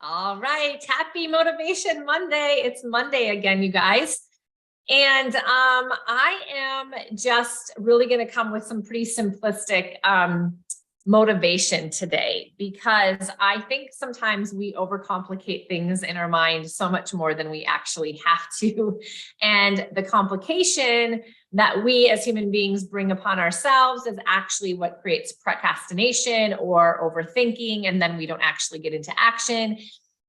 All right. Happy Motivation Monday. It's Monday again, you guys. And I am just really going to come with some pretty simplistic motivation today, because I think sometimes we overcomplicate things in our mind so much more than we actually have to. And the complication that we as human beings bring upon ourselves is actually what creates procrastination or overthinking. And then we don't actually get into action.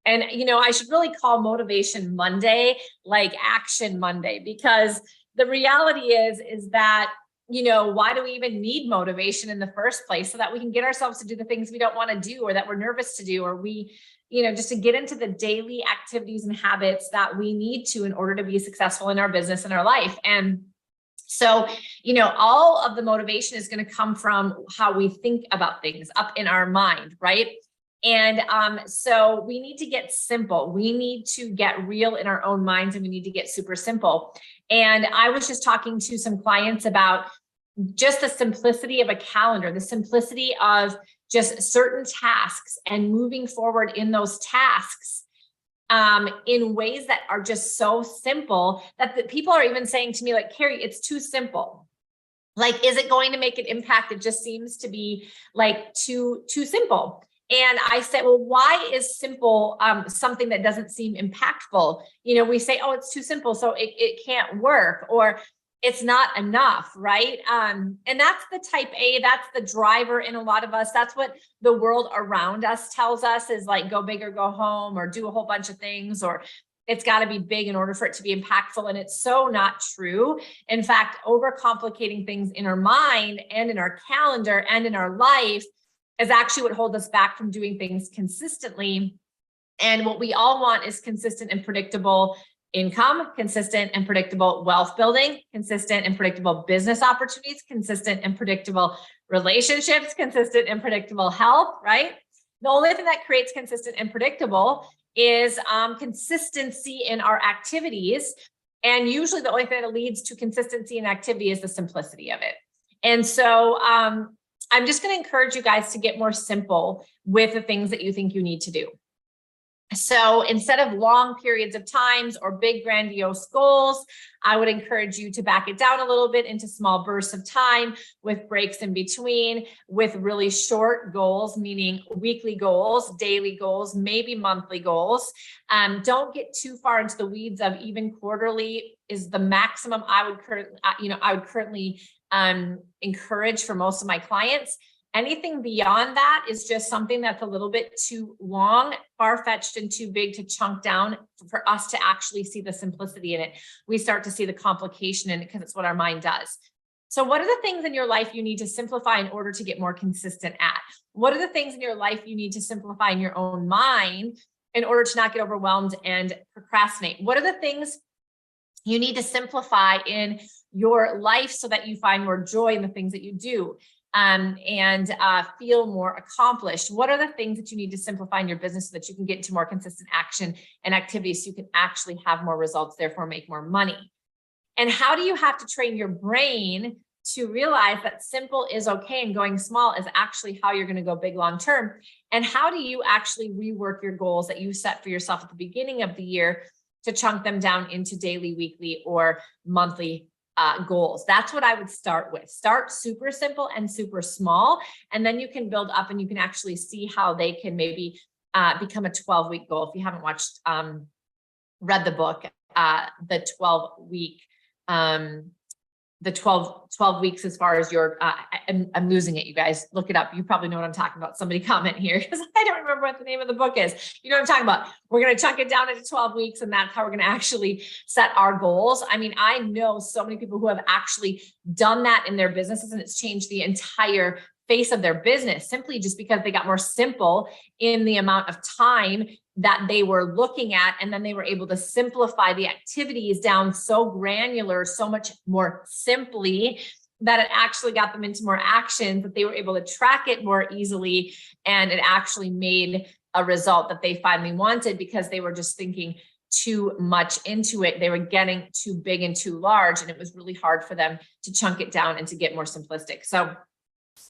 And, I should really call Motivation Monday like Action Monday, because the reality is that, why do we even need motivation in the first place? So that we can get ourselves to do the things we don't want to do, or that we're nervous to do, or we, just to get into the daily activities and habits that we need to in order to be successful in our business and our life. And so, all of the motivation is going to come from how we think about things up in our mind, right? And so we need to get simple. We need to get real in our own minds, and we need to get super simple. And I was just talking to some clients about just the simplicity of a calendar, the simplicity of just certain tasks and moving forward in those tasks in ways that are just so simple that the people are even saying to me, like, Carrie, it's too simple. Like, is it going to make an impact? It just seems to be like too simple. And I said, well, why is simple something that doesn't seem impactful? We say, oh, it's too simple, so it can't work, or it's not enough, right? And that's the type A, that's the driver in a lot of us. That's what the world around us tells us is like, go big or go home, or do a whole bunch of things, or it's got to be big in order for it to be impactful. And it's so not true. In fact, overcomplicating things in our mind and in our calendar and in our life is actually what holds us back from doing things consistently. And what we all want is consistent and predictable income, consistent and predictable wealth building, consistent and predictable business opportunities, consistent and predictable relationships, consistent and predictable health, right? The only thing that creates consistent and predictable is consistency in our activities. And usually the only thing that leads to consistency in activity is the simplicity of it. And so, I'm just going to encourage you guys to get more simple with the things that you think you need to do. So instead of long periods of times or big grandiose goals, I would encourage you to back it down a little bit into small bursts of time with breaks in between, with really short goals, meaning weekly goals, daily goals, maybe monthly goals. Don't get too far into the weeds of even quarterly is the maximum I would currently encourage for most of my clients. Anything beyond that is just something that's a little bit too long, far-fetched, and too big to chunk down for us to actually see the simplicity in it. We start to see the complication in it because it's what our mind does. So what are the things in your life you need to simplify in order to get more consistent at? What are the things in your life you need to simplify in your own mind in order to not get overwhelmed and procrastinate? What are the things you need to simplify in your life so that you find more joy in the things that you do? And feel more accomplished? What are the things that you need to simplify in your business so that you can get into more consistent action and activities so you can actually have more results, therefore make more money? And how do you have to train your brain to realize that simple is okay and going small is actually how you're going to go big long term? And how do you actually rework your goals that you set for yourself at the beginning of the year to chunk them down into daily, weekly, or monthly goals? That's what I would start with. Start super simple and super small, and then you can build up and you can actually see how they can maybe become a 12-week goal. If you haven't read the book, the 12 weeks as far as your, I'm losing it, you guys, look it up. You probably know what I'm talking about. Somebody comment here because I don't remember what the name of the book is. You know what I'm talking about. We're going to chunk it down into 12 weeks, and that's how we're going to actually set our goals. I mean, I know so many people who have actually done that in their businesses, and it's changed the entire face of their business simply just because they got more simple in the amount of time that they were looking at. And then they were able to simplify the activities down so granular, so much more simply, that it actually got them into more actions, that they were able to track it more easily. And it actually made a result that they finally wanted because they were just thinking too much into it. They were getting too big and too large. And it was really hard for them to chunk it down and to get more simplistic. So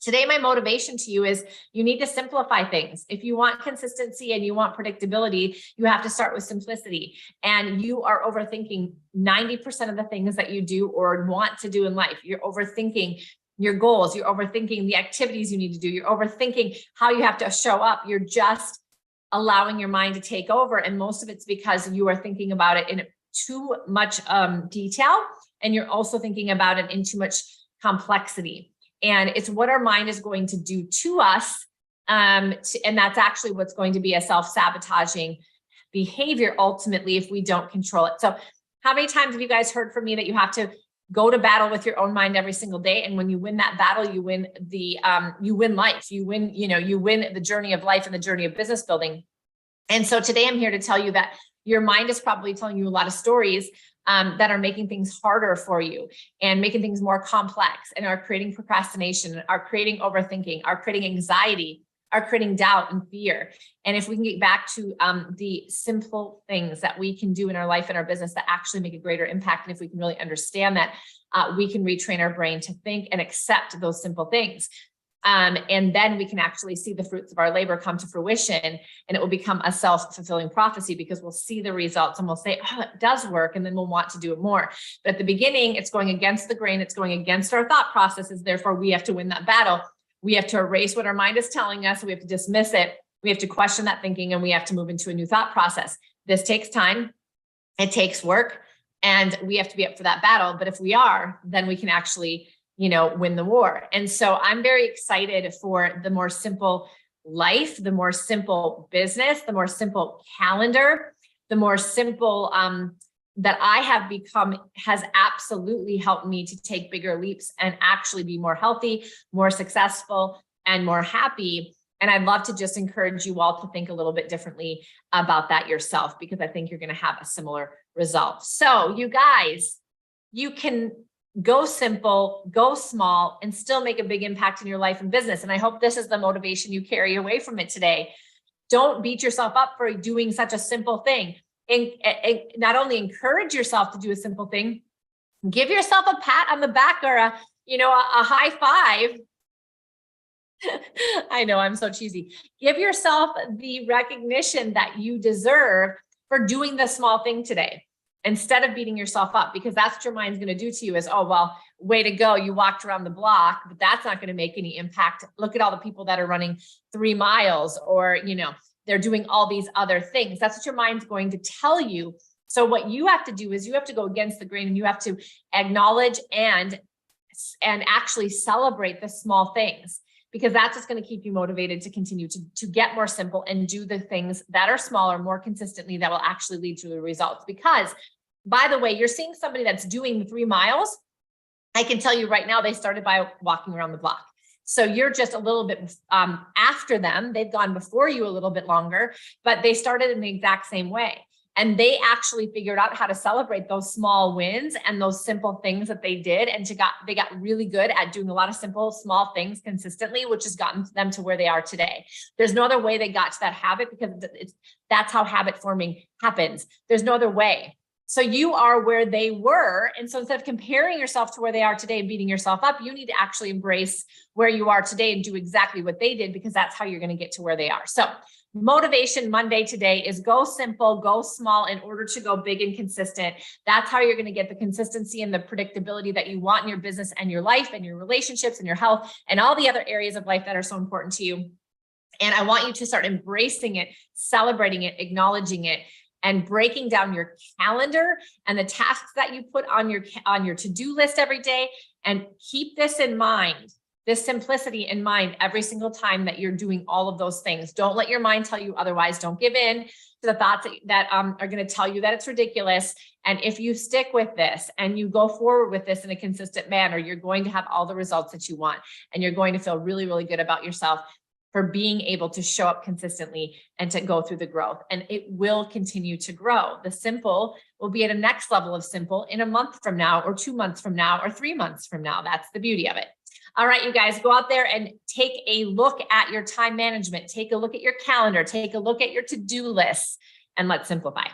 Today, my motivation to you is you need to simplify things. If you want consistency and you want predictability, you have to start with simplicity. And you are overthinking 90% of the things that you do or want to do in life. You're overthinking your goals. You're overthinking the activities you need to do. You're overthinking how you have to show up. You're just allowing your mind to take over. And most of it's because you are thinking about it in too much detail. And you're also thinking about it in too much complexity. And it's what our mind is going to do to us. And that's actually what's going to be a self-sabotaging behavior ultimately if we don't control it. So how many times have you guys heard from me that you have to go to battle with your own mind every single day? And when you win that battle, you win you win life, you win the journey of life and the journey of business building. And so today I'm here to tell you that your mind is probably telling you a lot of stories that are making things harder for you and making things more complex and are creating procrastination, are creating overthinking, are creating anxiety, are creating doubt and fear. And if we can get back to the simple things that we can do in our life and our business that actually make a greater impact, and if we can really understand that, we can retrain our brain to think and accept those simple things. And then we can actually see the fruits of our labor come to fruition, and it will become a self-fulfilling prophecy because we'll see the results and we'll say, oh, it does work. And then we'll want to do it more. But at the beginning, it's going against the grain. It's going against our thought processes. Therefore, we have to win that battle. We have to erase what our mind is telling us. We have to dismiss it. We have to question that thinking, and we have to move into a new thought process. This takes time. It takes work, and we have to be up for that battle. But if we are, then we can actually win the war. And so I'm very excited for the more simple life, the more simple business, the more simple calendar, the more simple that I have become has absolutely helped me to take bigger leaps and actually be more healthy, more successful, and more happy. And I'd love to just encourage you all to think a little bit differently about that yourself, because I think you're going to have a similar result. So you guys, you can go simple, go small, and still make a big impact in your life and business. And I hope this is the motivation you carry away from it today. Don't beat yourself up for doing such a simple thing. And not only encourage yourself to do a simple thing, give yourself a pat on the back or a high five. I know I'm so cheesy. Give yourself the recognition that you deserve for doing the small thing today, instead of beating yourself up, because that's what your mind's going to do to you is, oh, well, way to go. You walked around the block, but that's not going to make any impact. Look at all the people that are running 3 miles or, they're doing all these other things. That's what your mind's going to tell you. So what you have to do is you have to go against the grain, and you have to acknowledge and actually celebrate the small things, because that's what's going to keep you motivated to continue to get more simple and do the things that are smaller more consistently that will actually lead to the results. Because by the way, you're seeing somebody that's doing 3 miles. I can tell you right now, they started by walking around the block. So you're just a little bit after them. They've gone before you a little bit longer, but they started in the exact same way. And they actually figured out how to celebrate those small wins and those simple things that they did. And they got really good at doing a lot of simple, small things consistently, which has gotten them to where they are today. There's no other way they got to that habit, because that's how habit forming happens. There's no other way. So you are where they were. And so instead of comparing yourself to where they are today and beating yourself up, you need to actually embrace where you are today and do exactly what they did, because that's how you're going to get to where they are. So Motivation Monday today is go simple, go small in order to go big and consistent. That's how you're going to get the consistency and the predictability that you want in your business and your life and your relationships and your health and all the other areas of life that are so important to you. And I want you to start embracing it, celebrating it, acknowledging it, and breaking down your calendar and the tasks that you put on your to-do list every day. And keep this in mind, this simplicity in mind every single time that you're doing all of those things. Don't let your mind tell you otherwise. Don't give in to the thoughts that are going to tell you that it's ridiculous. And if you stick with this and you go forward with this in a consistent manner, you're going to have all the results that you want. And you're going to feel really, really good about yourself for being able to show up consistently and to go through the growth. And it will continue to grow. The simple will be at a next level of simple in a month from now, or 2 months from now, or 3 months from now. That's the beauty of it. All right, you guys, go out there and take a look at your time management. Take a look at your calendar. Take a look at your to-do lists, and let's simplify.